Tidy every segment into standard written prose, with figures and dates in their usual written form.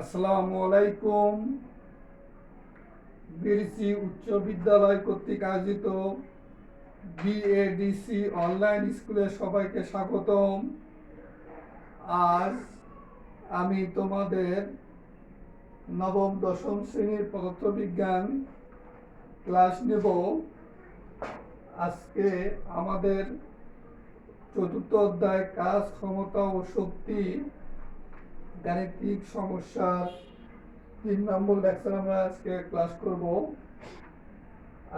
আসসালামু আলাইকুম। বিরসি উচ্চ বিদ্যালয় কর্তৃক আয়োজিত বিএডিসি অনলাইন স্কুলে সবাইকে স্বাগতম। আজ আমি তোমাদের নবম দশম শ্রেণীর পদার্থবিজ্ঞান ক্লাস নেব। আজকে আমাদের চতুর্থ অধ্যায় কাজ, ক্ষমতা ও শক্তি গাণিতিক সমস্যার 3 নম্বর লেকচার আমরা আজকে ক্লাস করব।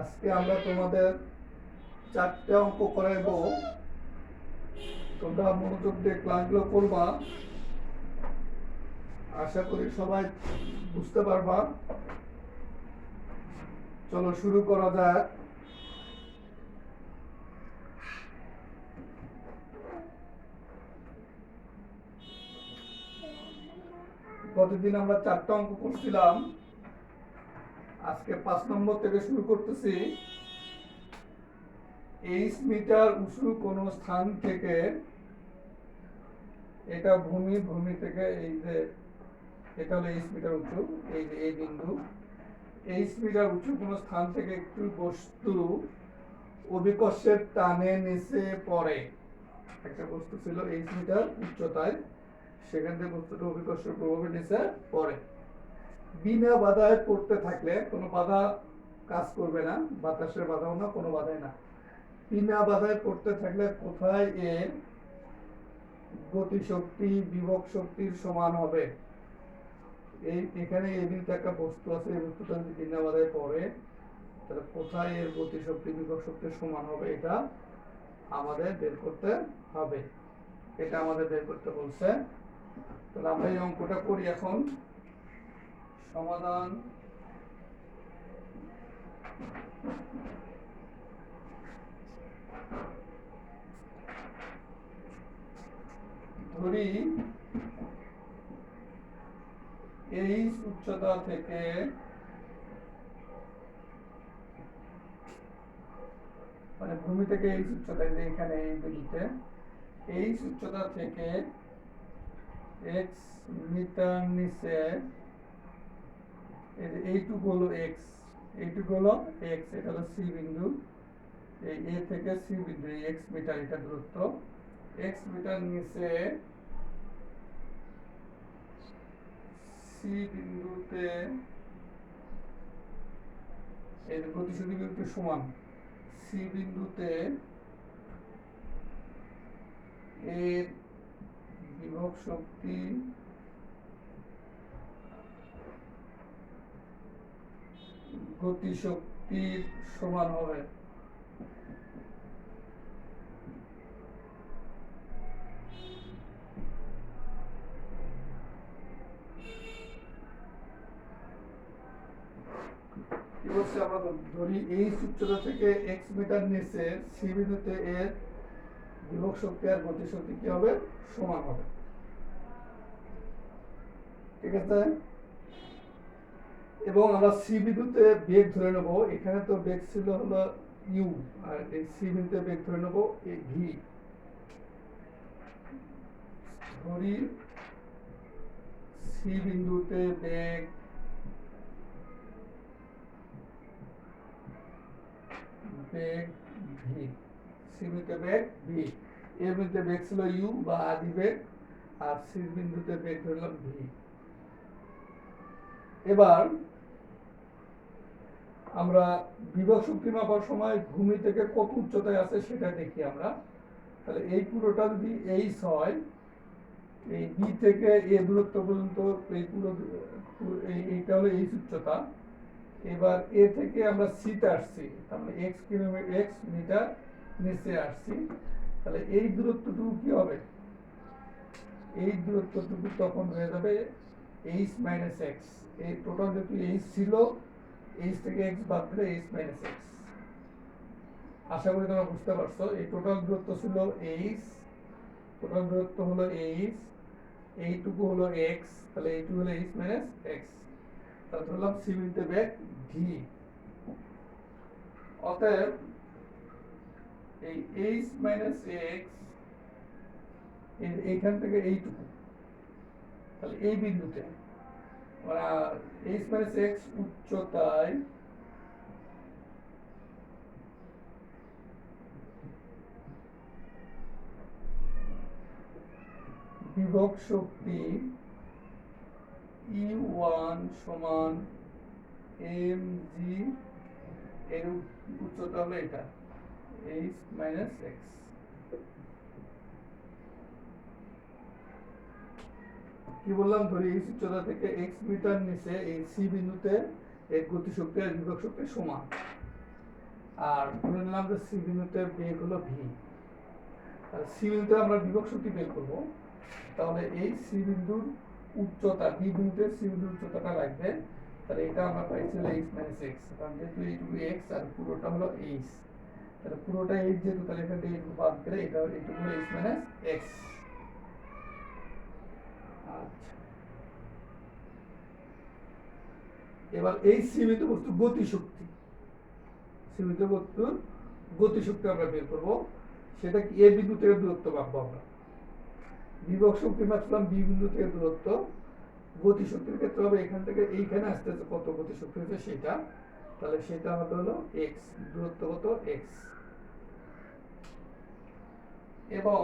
আজকে আমরা তোমাদের 4টে অঙ্ক করাইব। তোমরা মনোযোগ দিয়ে ক্লাসগুলো করবা, আশা করি সবাই বুঝতে পারবা। চলো শুরু করা যাক। গতদিন আমরা 4টে অঙ্ক করছিলাম, আজকে 5 নম্বর থেকে শুরু করতেছি। 8 মিটার উঁচু কোন স্থান থেকে, এটা ভূমি থেকে এই যে এটা হলো 8 মিটার উঁচু, এই যে এই বিন্দু 8 মিটার উঁচু কোন স্থান থেকে একটি বস্তু অভিকর্ষের টানে নিচে পড়ে। একটা বস্তু ছিল 8 মিটার উচ্চতায়, সেখান থেকে বস্তুটা অভিকর্ষের প্রভাবে নিচে পড়ে। বিনা বাধায় পড়তে থাকলে, কোনো বাধা কাজ করবে না, বাতাসের বাধাও না, কোনো বাধাই না। বিনা বাধায় পড়তে থাকলে কোথায় এর গতিশক্তি বিভব শক্তির সমান হবে? এখানে এই বিন্দুতে একটা বস্তু আছে, এই বস্তুটা যদি বিনা বাধায় পড়ে তাহলে কোথায় এর গতিশক্তি বিভব শক্তির সমান হবে, এটা আমাদের বের করতে হবে। এটা আমাদের বের করতে বলছে। তাহলে আমরা এই অঙ্কটা করি এখন। সমাধান। ধরি এই উচ্চতা থেকে মানে ভূমি থেকে এই উচ্চতা, এখানে এই বিন্দুতে এই উচ্চতা থেকে x মিটার নিচে, এইটুকু হলো x, এইটুকু হলো x, এটা হলো c বিন্দু, এই a থেকে c বিন্দু, এই x মিটার এটা দূরত্ব। x মিটার নিচে c বিন্দুতে এর গতিশক্তি বিভব সমান। c বিন্দুতে এর বিভব শক্তি গতিশক্তির সমান হবে। কি বলছে, আমরা ধরি এই উচ্চতা থেকে x মিটার নিচে c বিন্দুতে এর বিভব শক্তি আর গতিশক্তি কি হবে? সমান হবে। ঠিক আছে, এবং আমরা সি বিন্দুতে বেগ ধরে নেব। এখানে তো বেগ ছিল হলো ইউ, আর এই সি বিন্দুতে বেগ ধরে নেব এই ভি। ধরি সি বিন্দুতে বেগ ভি, সি বিন্দুতে বেগ ভি, এ বিন্দুতে বেগ ছিল ইউ বা আদি বেগ, আর সি বিন্দুতে বেগ ধরলাম ভি। এবার আমরা বিভব শক্তি মাপার সময় ভূমি থেকে কত উচ্চতায় আছে সেটা দেখি আমরা। তাহলে এই পুরোটা যদি এইচ হয়, এই বি থেকে এ দূরত্ব পর্যন্ত এই পুরো এইটা হলো এইচ উচ্চতা। এবার এ থেকে আমরা সিতে আসছি, তাহলে এক্স কিলোমিটার এক্স মিটার নিচে আসছি, তাহলে এই দূরত্বটুকু কি হবে? এই দূরত্বটুকু তখন হয়ে যাবে এইচ মাইনাস এক্স। এই টোটাল যেহেতু এইচ ছিল, এইচ থেকে এক্স বাদ দিলে এইচ মাইনাস এক্স। আশা করি তোমরা বুঝতে পারছো। এই টোটাল দূরত্ব ছিল এইচ, টোটাল দূরত্ব হলো এইচ, এইটুকু হলো এক্স, তাহলে এইটুকু হলো এইচ মাইনাস এক্স। তাহলে ধরলাম সি বিন্দুতে বেগ ভি। অতএব এই এইচ মাইনাস এক্স এইখান থেকে এইটুকু, তাহলে এই বিন্দুতে মানে এইচ মাইনাস এক্স উচ্চতায় বিভব শক্তি E1 সমান mg, এর উচ্চতা হলো এটা h মাইনাস এক্স। কি বললাম, ধরি এই উচ্চতা থেকে x মিটার নিচে এই c বিন্দুতে এর গতিশক্তি আর বিভব শক্তি সমান, আর ধরে নিলাম যে c বিন্দুতে বেগ হলো v, আর c বিন্দুতে আমরা বিভব শক্তি বের করব। তাহলে এই c বিন্দুর উচ্চতা, b বিন্দুতে c বিন্দুর উচ্চতাটা লাগবে, তাহলে এটা আমরা পাইছিলাম h মাইনাস x, কারণ যেহেতু এইটুকু x আর পুরোটা হলো h, তাহলে পুরোটা h যেহেতু, তাহলে এখান থেকে এইটুকু বাদ গেলে এটা এইটুকু হলো h মাইনাস x। আচ্ছা, এবার এই সীমিত বস্তুর গতিশক্তি, সীমিত বস্তুর গতিশক্তি আমরা বের করব। সেটা কি, এ বিন্দু থেকে দূরত্ব মাপবো আমরা। বিভব শক্তি মাপলাম বি বিন্দু থেকে দূরত্ব, গতিশক্তির ক্ষেত্রে হবে এখান থেকে এইখানে আসতে কত গতিশক্তি হচ্ছে সেটা, তাহলে সেটা হবে হলো এক্স, দূরত্ব কত এক্স। এবং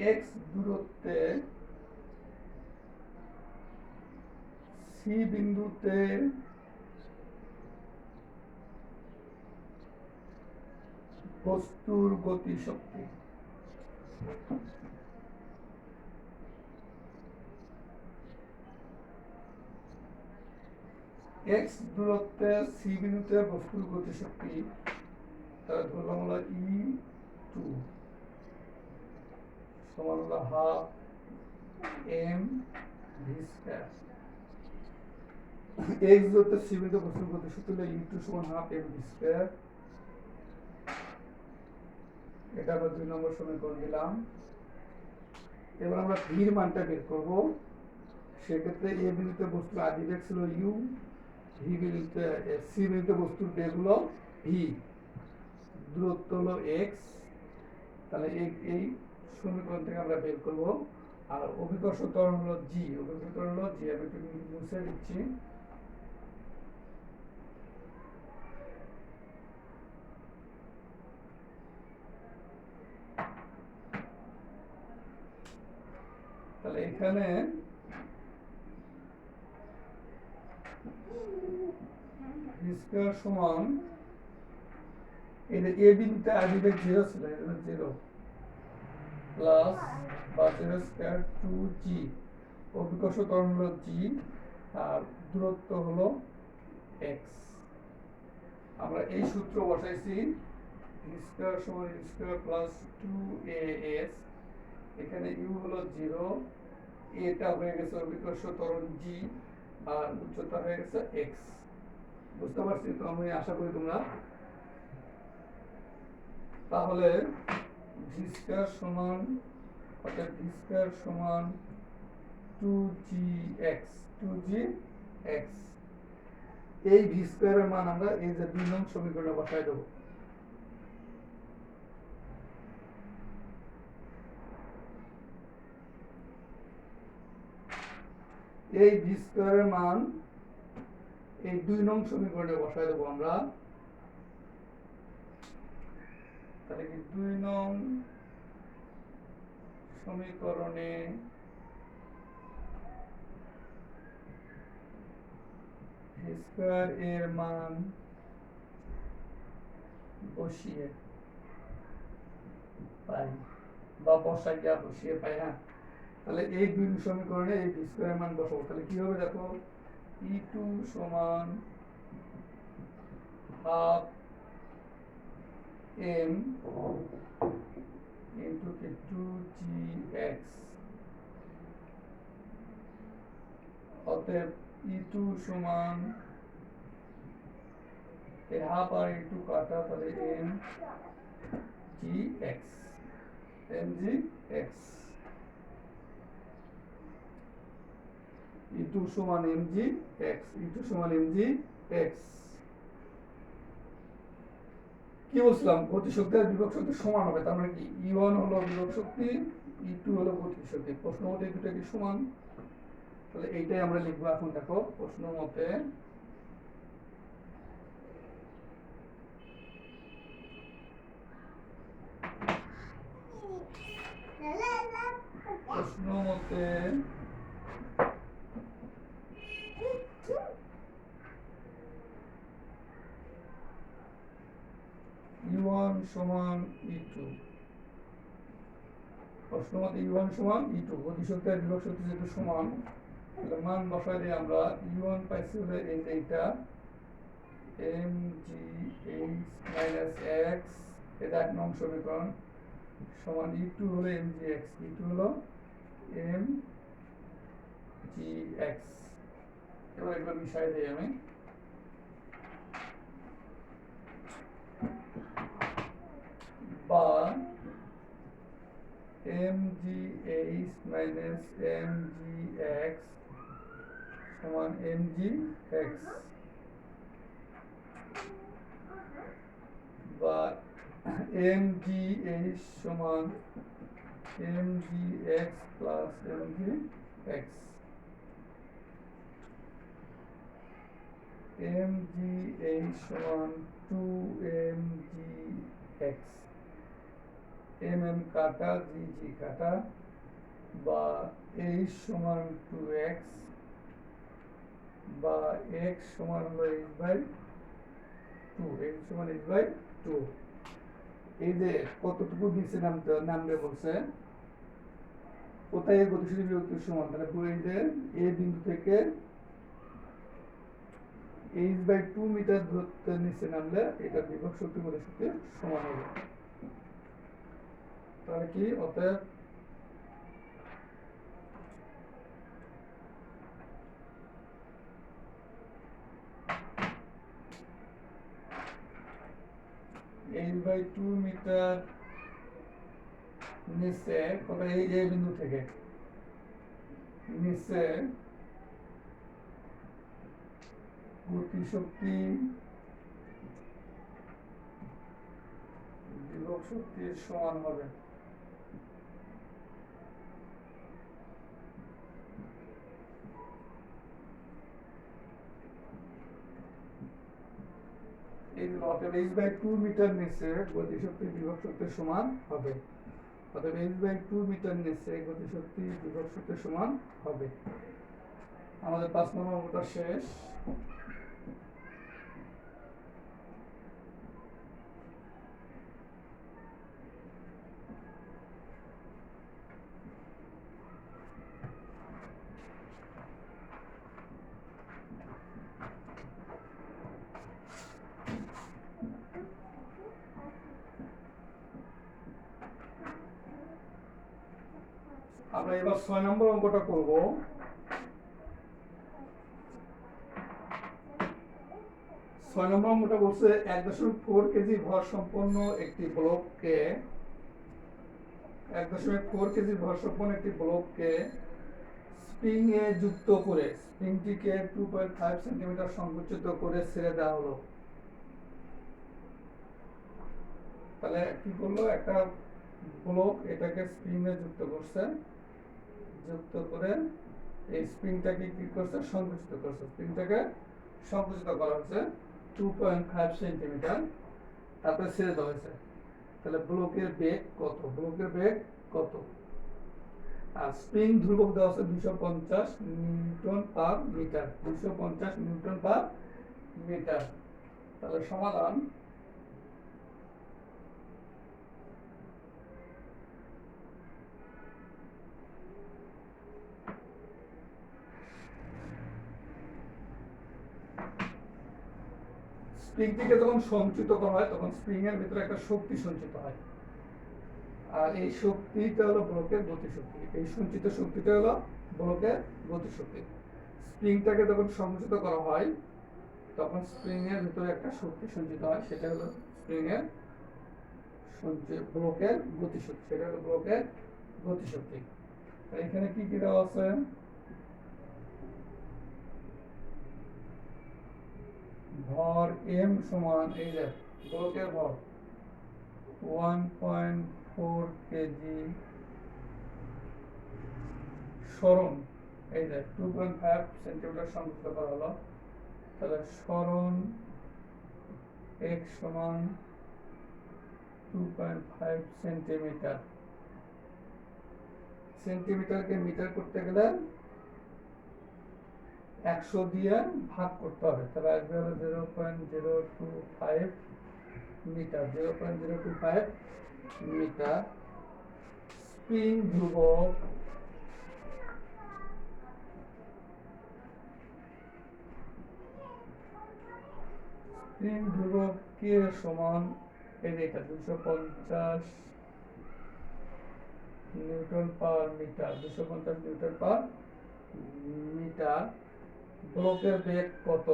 এক্স দূরত্বে সি বিন্দুতে বস্তুর গতিশক্তি, এক্স দূরত্বে সি বিন্দুতে বস্তুর গতিশক্তি, তাহলে ধরলাম হলো E2 সমান হলো half m v square. X দূরত্বে সি বিন্দুতে বস্তুর গতিশক্তি হলো E2 সমান হাফ এম ভি স্কয়ার। এটা আমরা 2 নম্বর সমীকরণ দিলাম। এবার আমরা ভির মানটা বের করব। সেক্ষেত্রে এ বিন্দুতে বস্তুর আদি বেগ ছিল ইউ, ভি বিন্দুতে সি বিন্দুতে বস্তুর বেগ হলো ভি, দূরত্ব হলো এক্স, তাহলে এই সমীকরণ থেকে আমরা বের করব। আর অভিকর্ষ ত্বরণ হলো জি, অভিকর্ষ ত্বরণ হলো জি, আমি একটু মুছে দিচ্ছি। তাহলে এখানে ভি স্কয়ার সমান, এদের এ বিন্দুতে আদি বেগ 0 ছিল, এজন্য 0 প্লাস বা 0 স্কয়ার 2g, অভিকর্ষ ত্বরণ হলো g আর দূরত্ব হলো x। আমরা এই সূত্র বসাইছি, ভি স্কয়ার সমান ইউ স্কয়ার প্লাস 2as, এখানে u হলো 0, এটা হয়ে গেছে অভিকর্ষ ত্বরণ g আর উচ্চতা হয়ে গেছে x। বুঝতে পারছি তো, আমি আশা করি তোমরা। তাহলে ভি স্কয়ার সমান, অর্থাৎ ভি স্কয়ার সমান 2gx, 2gx। এই ভি স্কয়ারের মান আমরা এই যে 2 নং সমীকরণে বসাই দেব। এই ভি স্কয়ারের মান এই 2 নং সমীকরণে বসাই দেব আমরা। তাহলে কি 2 নং সমীকরণে ভি স্কয়ার এর মান বসিয়ে পাই, বা বসাইয়া বসিয়ে পাই, হ্যাঁ। তাহলে এই 2 সমীকরণে এই ভি স্কয়ার এর মান বসাবো, তাহলে কি হবে দেখো, E2 সমান হাফ m into 2gx, অতএব E2 সমান এই হাফ আর E2 কাটা, তাহলে mgx, mgx, E2 সমান mgx, E2 সমান mgx। কি বলছিলাম, গতিশক্তি আর বিভব শক্তি সমান হবে, তার মানে কি E1 হলো বিভব শক্তি E2 হলো গতি শক্তি। প্রশ্ন মতে এই দুটো কি সমান? তাহলে এইটাই আমরা লিখবো এখন। দেখো প্রশ্ন মতে E1 সমান E2। প্রশ্ন মতে E1 সমান E2, গতিশক্তি আর বিভব শক্তি যেহেতু সমান, তাহলে মান বসাই দিয়ে আমরা E1 পাইছি হলে এইটা mgh - x, এটা 1 নং সমীকরণ, সমান E2 হলো mgx, E2 হলো mgx। এবার এগুলো মিশাই দিই আমি। বা mgh - mgx সমান mgx, বা mgh সমান mgx প্লাস mgx, mgh সমান 2mgx, mm কাটা gg কাটা, বা h সমান 2x, বা x সমান হলো h/2, h সমান h/2। এই যে কতটুকু নিচে নামবে বলছে, কোথায় গতিশীল বিভক্তির সমান, তাহলে এই যে এই বিন্দু থেকে h/2 মিটার দূরত্বে নিচে নামলে এটা বিভব শক্তি গতি শক্তির সমান হবে। তাহলে কি অতএব h/2 মিটার নিচে, কোথায় এই বিন্দু থেকে নিচে গতিশক্তি বিভব শক্তির সমান হবে। এই অতএব h/2 মিটার নিচে গতিশক্তি বিভব শক্তির সমান হবে। অতএব h/2 মিটার নিচে গতিশক্তি বিভব শক্তির সমান হবে। আমাদের 5 নম্বর অঙ্কটা শেষ। আমরা এবার 6 নম্বর অঙ্কটা করব। 6 নম্বর অঙ্কটা বলছে 1.4 কেজি ভর সম্পন্ন একটি ব্লককে 1.4 কেজি ভর সম্পন্ন একটি ব্লককে স্প্রিং এ যুক্ত করে স্প্রিংটিকে 2.5 সেন্টিমিটার সংকুচিত করে ছেড়ে দেওয়া হলো। তাহলে কি করলো, একটা ব্লক এটাকে স্প্রিং এ যুক্ত করছে, যুক্ত করে এই স্প্রিংটাকে কি করছে, সংকুচিত করছে। স্প্রিংটাকে সংকুচিত করা হয়েছে 2.5 সেন্টিমিটার, তারপরে ছেড়ে দেওয়া হয়েছে। তাহলে ব্লকের বেগ কত? ব্লকের বেগ কত? আর স্প্রিং ধ্রুবক দেওয়া আছে 250 newton per metre, 250 newton per metre. তাহলে সমাধান স্প্রিংটিকে যখন সঞ্চিত করা হয় তখন স্প্রিং এর ভিতরে একটা শক্তি সঞ্চিত হয়, আর এই শক্তিটা হলো ব্লকের গতিশক্তি। এই সঞ্চিত শক্তিটা হলো ব্লকের গতিশক্তি। স্প্রিংটাকে যখন সংকুচিত করা হয় তখন স্প্রিং এর ভিতরে একটা শক্তি সঞ্চিত হয়, সেটা হলো স্প্রিং এর ব্লকের গতিশক্তি, সেটা হলো ব্লকের গতিশক্তি। এখানে কি কি দেওয়া আছে, ভর m সমান, এই যে ব্লকের ভর 1.4 কেজি সরণ এই যে 2.5 সেন্টিমিটার সংযুক্ত করা হলো, তাহলে সরণ x সমান 2.5 সেন্টিমিটার। সেন্টিমিটারকে মিটার করতে গেলে 100 দিয়ে ভাগ করতে হবে, তাহলে আসবে হলো 0.025 মিটার। 0.025 মিটার। স্প্রিং ধ্রুবক কে সমান এই যে এটা 250 newton per metre. 250 newton per metre. ব্লকের বেগ কত?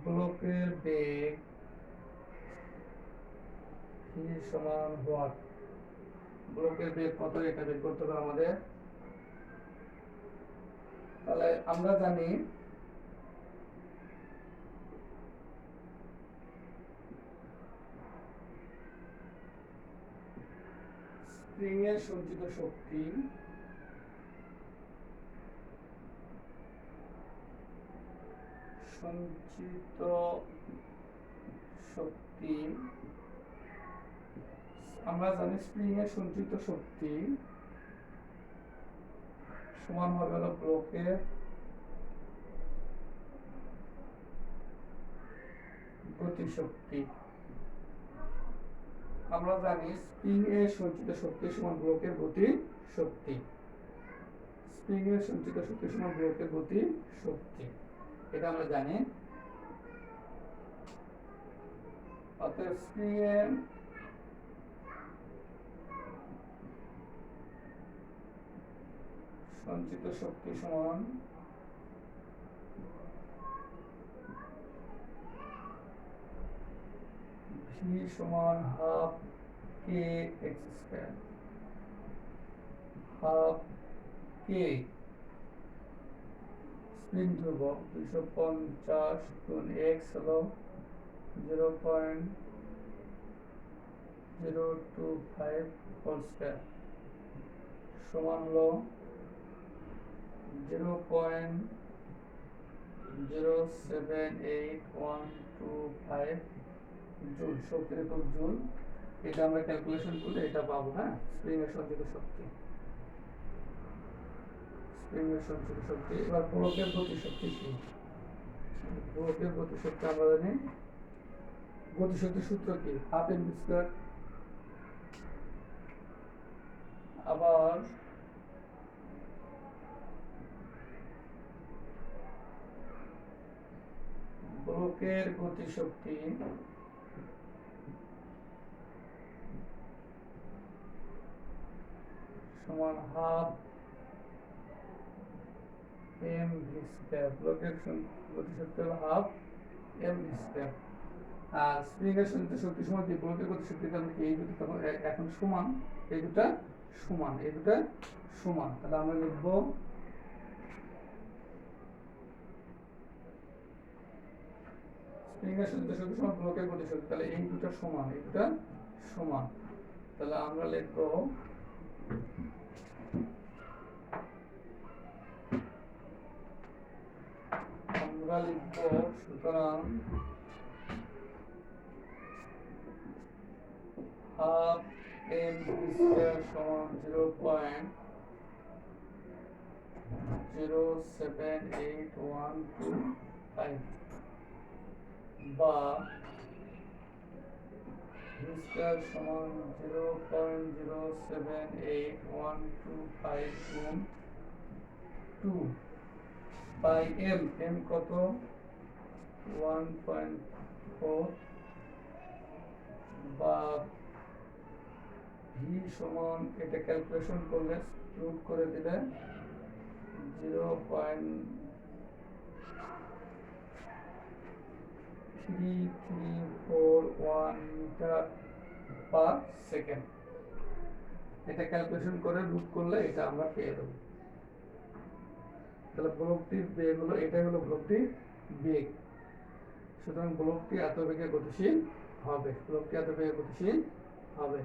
ব্লকের বেগ v সমান হোয়াট? ব্লকের বেগ কত এটা বের করতে হবে আমাদের। তাহলে আমরা জানি স্প্রিং এর সঞ্চিত শক্তি আমরা জানি স্প্রিং এর সঞ্চিত শক্তি সমান হবে হলো ব্লকের গতিশক্তি। আমরা জানি স্প্রিং এর সঞ্চিত শক্তি সমান ব্লকের গতি শক্তি। স্প্রিং এর সঞ্চিত শক্তি সমান ব্লকের গতি শক্তি, এটা আমরা জানি। অতএব স্প্রিং এর সঞ্চিত শক্তি সমান v সমান হাফ কে এক্স স্কয়ার। হাফ কে স্প্রিং ধ্রুবক 250 গুণ x হলো 0.025 হোল স্কয়ার সমান হলো 0.07812 জুল, শক্তির একক জুল। এটা আমরা ক্যালকুলেশন করলে এটা পাবো। হ্যাঁ, স্প্রিং এর সঞ্চিত শক্তি, স্প্রিং এর সঞ্চিত শক্তি। এবার ব্লকের গতিশক্তি কি? ব্লকের গতিশক্তি আমরা জানি গতিশক্তির সূত্র কি? Half m square. আবার ব্লকের গতিশক্তি সমান হাফ এম ভি স্কয়ার। ব্লকের গতিশক্তি হলো হাফ এম ভি স্কয়ার। আর স্প্রিং এর সঞ্চিত শক্তি সমান কি? ব্লকের গতিশক্তি তাহলে এই দুটো তখন এখন সমান, এই দুটো সমান, এই দুটো সমান। তাহলে আমরা লিখবো স্প্রিং এর সঞ্চিত শক্তি সমান ব্লকের গতিশক্তি। তাহলে এই দুটো সমান, এই দুটো সমান। তাহলে আমরা লিখবো সুতরাং হাফ এম স্কয়ার সমান 0.07812 বা ভি স্কয়ার সমান 0.07812 গুণ 2 বাই এম। এম কত? 1.4 বা ভি সমান, এটা ক্যালকুলেশন করলে রুট করে দিলে 0.3341 মিটার পার সেকেন্ড। এটা ক্যালকুলেশন করে রুট করলে এটা আমরা পেয়ে দেবো। তাহলে ব্লকটির বেগ হলো, এটাই হলো ব্লকটির বেগ। সুতরাং ব্লকটি এত বেগে গতিশীল হবে, ব্লকটি এত বেগে গতিশীল হবে।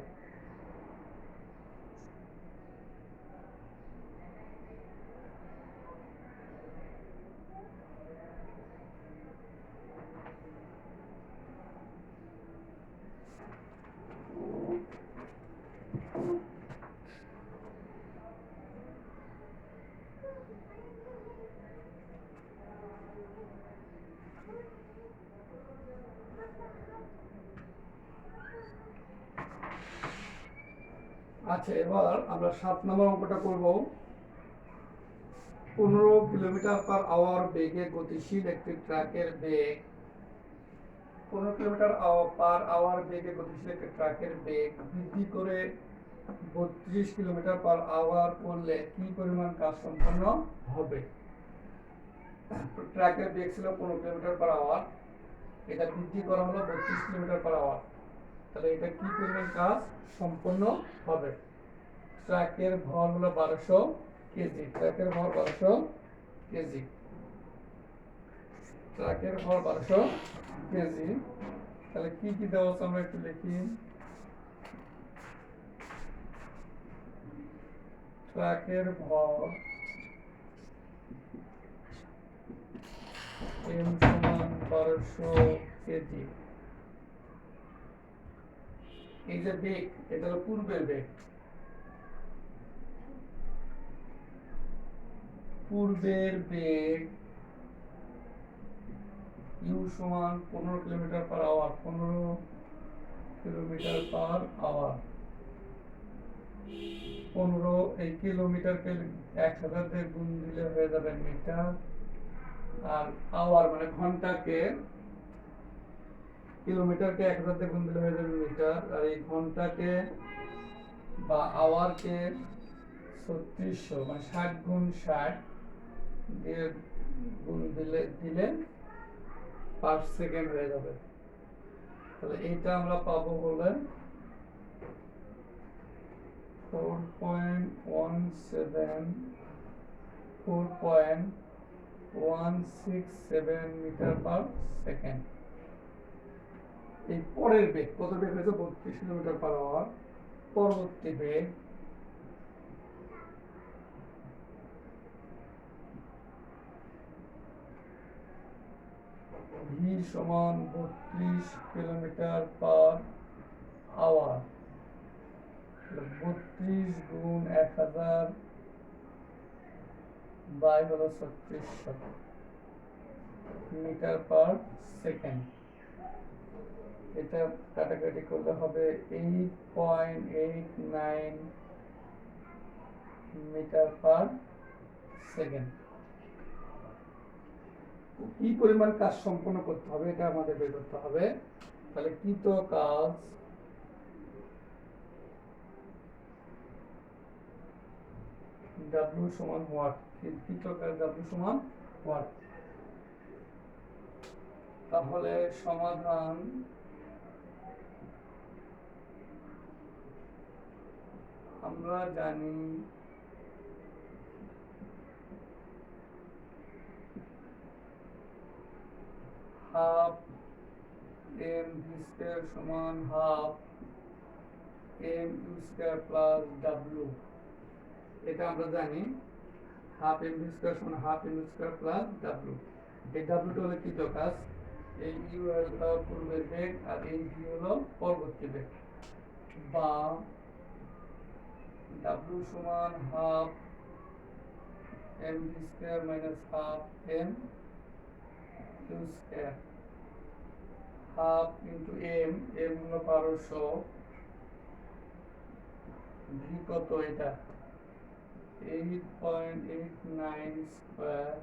আচ্ছা, এবার আমরা 7 নম্বর অঙ্কটা করব। 15 কিলোমিটার পার আওয়ার বেগে গতিশীল একটি ট্রাকের বেগ 15 কিলোমিটার পার আওয়ার বেগে গতিশীল একটি ট্রাকের বেগ বৃদ্ধি করে 32 কিলোমিটার পার আওয়ার করলে কি পরিমাণ কাজ সম্পন্ন হবে? ট্রাকের বেগ ছিল 15 কিলোমিটার পার আওয়ার, এটা বৃদ্ধি করা হলো 32 কিলোমিটার পার আওয়ার, তাহলে এটা কি পরিমাণ কাজ সম্পন্ন হবে? ট্রাকের ভর হলো 1200 কেজি, ট্রাকের ভর 1200 কেজি, ট্রাকের ভর 1200 কেজি। তাহলে কি কি দেওয়া আছে আমরা একটু লিখি। ট্রাকের ভর m সমান 1200 কেজি। এই যে বেগ, এটা হলো পূর্বের বেগ, পূর্বের বেগ u সমান 15 kilometre per hour, 15 kilometre per hour. 15 এই কিলোমিটারকে 1000 দিয়ে গুণ দিলে হয়ে যাবে মিটার, আর আওয়ার মানে ঘন্টাকে, কিলোমিটারকে 1000 দিয়ে গুণ দিলে হয়ে যাবে মিটার, আর এই ঘন্টাকে বা আওয়ারকে 3600 মানে 60 গুণ 60 দিয়ে গুণ দিলে পার সেকেন্ড হয়ে যাবে। তাহলে এইটা আমরা পাবো হলে 4.167 মিটার পার সেকেন্ড। এই পরের বেগ কত বেগ হয়েছে? 32 কিলোমিটার পার আওয়ার। পরবর্তী বেগ v সমান 32 কিলোমিটার পার আওয়ার, 32 গুণ 1000 বাই হলো 3600 মিটার পার সেকেন্ড। এটা কাটাকাটি করলে হবে 8.89 মিটার পার সেকেন্ড। কি পরিমাণ কাজ সম্পন্ন করতে হবে এটা আমাদের বের করতে হবে। তাহলে কৃত কাজ W সমান ওয়াট, কৃত কাজ W সমান ওয়াট। তাহলে সমাধান আমরা জানি হাফ m v স্কয়ার সমান half m u square plus w। এটা আমরা জানি হাফ m v স্কয়ার সমান half m u square plus w। এই w টা হলো কৃত কাজ, এই u হলো পূর্বের বেগ, আর এই v হলো পরবর্তী বেগ। বা w সমান half m v square minus half m u square, half into m, m হলো 1200, v কত এটা 8.89 স্কয়ার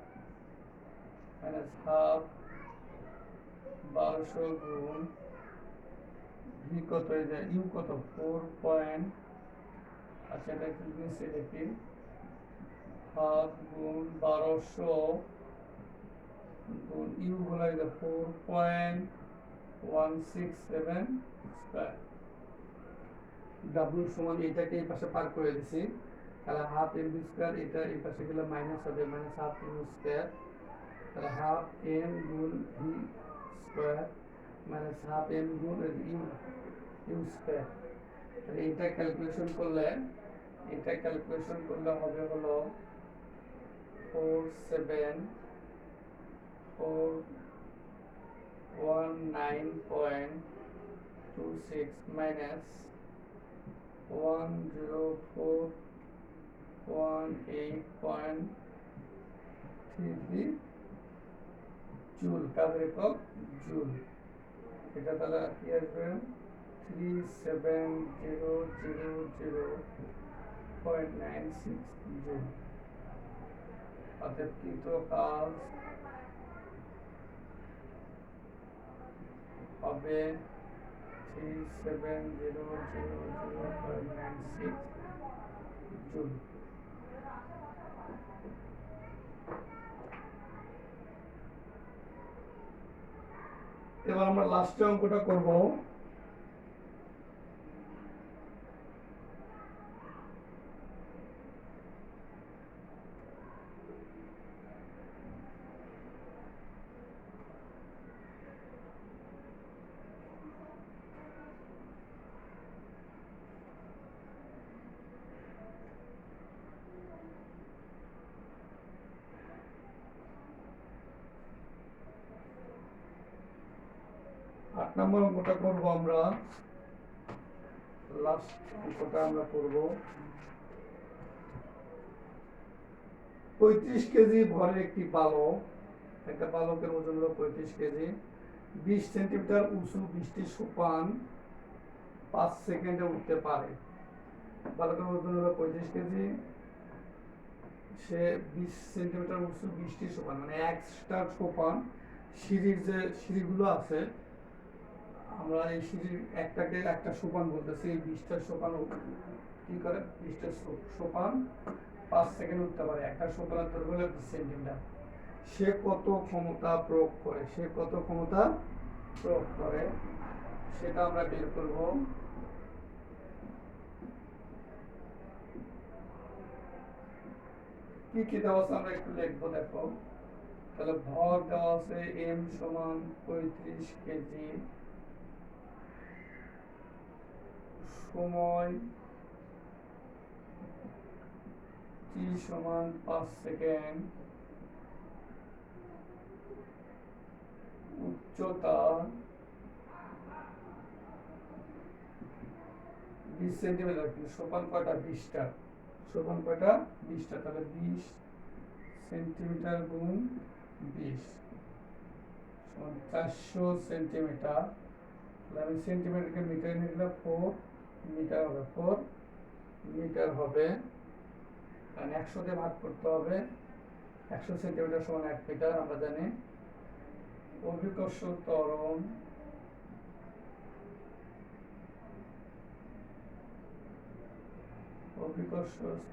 মাইনাস হাফ 1200 গুণ v কত, এই যে u কত 4. আচ্ছা এটা একটু নিচে দেখি, হাফ গুণ 1200 গুণ u হলো এই যে 4.167 স্কয়ার। w সমান এটাকে এই পাশে পার করে দিছি, তাহলে হাফ m স্কয়ার, এটা এই পাশে গেলে মাইনাস হবে, মাইনাস হাফ m স্কয়ার, তাহলে হাফ m গুণ v square minus half m গুণ u স্কয়ার। এটা ক্যালকুলেশন করলে হবে হলো 47419.26 মাইনাস 10418.33 জুল, কাজের একক জুল। এটা তাহলে কি আসবে 37000.96 জুল। অর্থাৎ কৃত কাজ হবে 37000.96 জুল। এবার আমরা লাস্ট অঙ্কটা করব। আট নম্বর অঙ্কটা করব আমরা, লাস্ট অঙ্কটা আমরা করব। 35 কেজি ভরের একটি বালক, একটা বালকের ওজন হলো 35 কেজি, 20 সেন্টিমিটার উঁচু 20টি সোপান 5 সেকেন্ডে উঠতে পারে। বালকের ওজন হলো 35 কেজি, সে 20 সেন্টিমিটার উঁচু 20টি সোপান, মানে একটা সোপান, সিঁড়ির যে সিঁড়িগুলো আছে, আমরা এই সিঁড়ির একটা সোপান বলতেছি, এই 20টা সোপান কি করে, 20টা সোপান 5 সেকেন্ড উঠতে পারে। একটা সোপানের দৈর্ঘ্য হলো 20 সেন্টিমিটার। সে কত ক্ষমতা প্রয়োগ করে সেটা আমরা বের করব। কি কি দেওয়া আছে আমরা একটু লিখবো, দেখো। তাহলে ভর দেওয়া আছে m সমান 35 কেজি, সময় t সমান 5 সেকেন্ড, উচ্চতা 20 সেন্টিমিটার, সোপান কয়টা, 20টা, সোপান কয়টা, 20টা, তাহলে 20 সেন্টিমিটার গুণ 20 সমান 400 সেন্টিমিটার। তাহলে আমি সেন্টিমিটারকে মিটারে নিয়ে গেলে 4 মিটার হবে, 4 মিটার হবে, কারণ 100 দিয়ে ভাগ করতে হবে। 100 সেন্টিমিটার সমান 1 মিটার আমরা জানি। অভিকর্ষ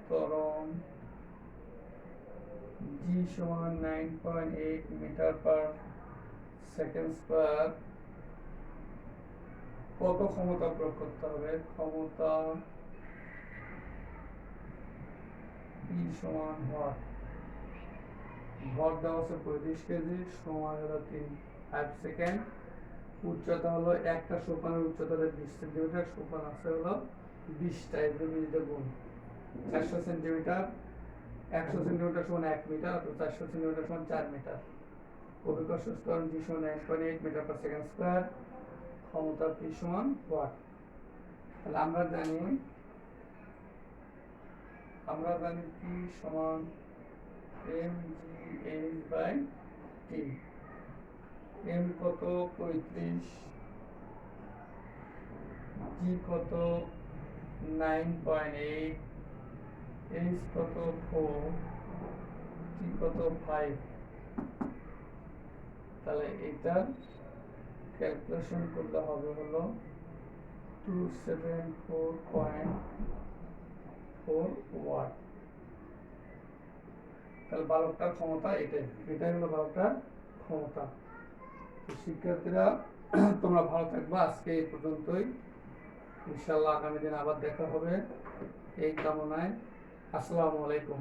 ত্বরণ g সমান 9.8 মিটার পার সেকেন্ড স্কয়ার। কত ক্ষমতা প্রয়োগ করতে হবে, ক্ষমতা P সমান ওয়াট। ভর দেওয়া আছে 35 কেজি, সময় হলো 5 সেকেন্ড, উচ্চতা হলো একটা সোপানের উচ্চতা হলো 20 সেন্টিমিটার, সোপান আছে হলো 20টা, এই 20 গুণ 400 সেন্টিমিটার, 100 সেন্টিমিটার সমান 1 মিটার, অর্থাৎ 400 সেন্টিমিটার সমান 4 মিটার। অভিকর্ষ ত্বরণ g সমান 9.8 মিটার পার সেকেন্ড স্কয়ার, ক্ষমতা P সমান ওয়াট। তাহলে আমরা জানি P সমান mgh/t। m কত 35, g কত 9.8, h কত 4, t কত 5। তাহলে এটা ক্যালকুলেশন করলে হবে হলো 274.4 ওয়াট। তাহলে বালকটার ক্ষমতা এটাই হলো বালকটার ক্ষমতা। তো শিক্ষার্থীরা, তোমরা ভালো থাকবা, আজকে এই পর্যন্তই। ইনশাআল্লাহ আগামী দিন আবার দেখা হবে এই কামনায়। আসসালামু আলাইকুম।